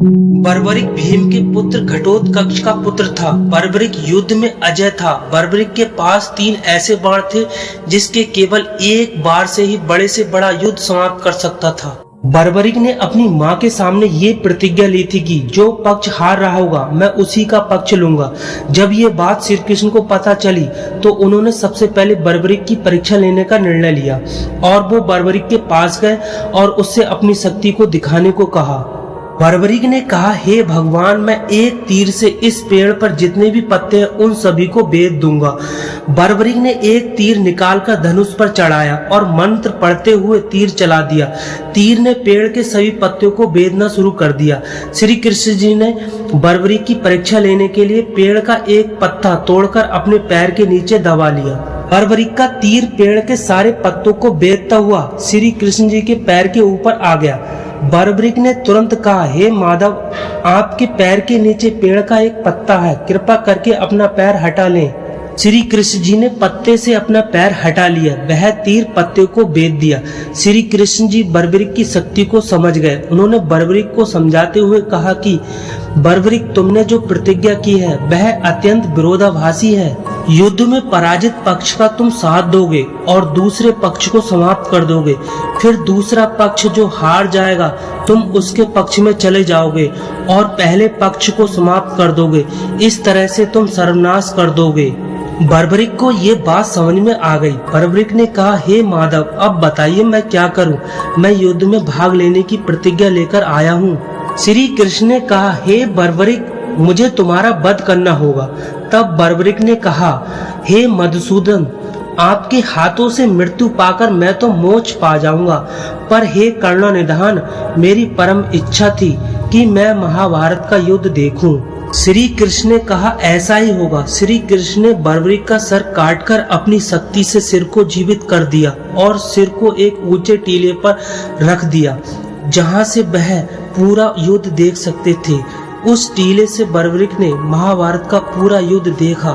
बर्बरिक भीम के पुत्र घटोत्कच का पुत्र था। बर्बरिक युद्ध में अजय था। बर्बरिक के पास 3 ऐसे बाण थे जिसके केवल एक बार से ही बड़े से बड़ा युद्ध समाप्त कर सकता था। बर्बरिक ने अपनी माँ के सामने ये प्रतिज्ञा ली थी कि जो पक्ष हार रहा होगा मैं उसी का पक्ष लूंगा। जब ये बात श्री कृष्ण को पता चली तो उन्होंने सबसे पहले बर्बरिक की परीक्षा लेने का निर्णय लिया और वो बर्बरिक के पास गए और उससे अपनी शक्ति को दिखाने को कहा। बर्बरिक ने कहा, हे भगवान, मैं एक तीर से इस पेड़ पर जितने भी पत्ते हैं उन सभी को बेध दूंगा। बर्बरिक ने एक तीर निकालकर धनुष पर चढ़ाया और मंत्र पढ़ते हुए तीर चला दिया। तीर ने पेड़ के सभी पत्तों को बेधना शुरू कर दिया। श्री कृष्ण जी ने बर्बरिक की परीक्षा लेने के लिए पेड़ का एक पत्ता तोड़कर अपने पैर के नीचे दबा लिया। बर्बरिक का तीर पेड़ के सारे पत्तों को बेधता हुआ श्री कृष्ण जी के पैर के ऊपर आ गया। बर्बरिक ने तुरंत कहा, हे माधव, आपके पैर के नीचे पेड़ का एक पत्ता है, कृपा करके अपना पैर हटा लें। श्री कृष्ण जी ने पत्ते से अपना पैर हटा लिया। वह तीर पत्ते को बेध दिया। श्री कृष्ण जी बर्बरिक की शक्ति को समझ गए। उन्होंने बर्बरिक को समझाते हुए कहा कि बर्बरिक, तुमने जो प्रतिज्ञा की है वह अत्यंत विरोधाभासी है। युद्ध में पराजित पक्ष का तुम साथ दोगे और दूसरे पक्ष को समाप्त कर दोगे। फिर दूसरा पक्ष जो हार जाएगा तुम उसके पक्ष में चले जाओगे और पहले पक्ष को समाप्त कर दोगे। इस तरह से तुम सर्वनाश कर दोगे। बर्बरिक को ये बात समझ में आ गई। बर्बरिक ने कहा, हे माधव, अब बताइए मैं क्या करूं? मैं युद्ध में भाग लेने की प्रतिज्ञा लेकर आया हूँ। श्री कृष्ण ने कहा, हे बर्बरिक, मुझे तुम्हारा वध करना होगा। तब बर्बरिक ने कहा, हे मधुसूदन, आपके हाथों से मृत्यु पाकर मैं तो मोक्ष पा जाऊंगा, पर हे कर्णनिधान, मेरी परम इच्छा थी कि मैं महाभारत का युद्ध देखूं। श्री कृष्ण ने कहा, ऐसा ही होगा। श्री कृष्ण ने बर्बरिक का सर काटकर अपनी शक्ति से सिर को जीवित कर दिया और सिर को एक ऊंचे टीले पर रख दिया जहां से वह पूरा युद्ध देख सकते थे। उस टीले से बर्बरिक ने महाभारत का पूरा युद्ध देखा।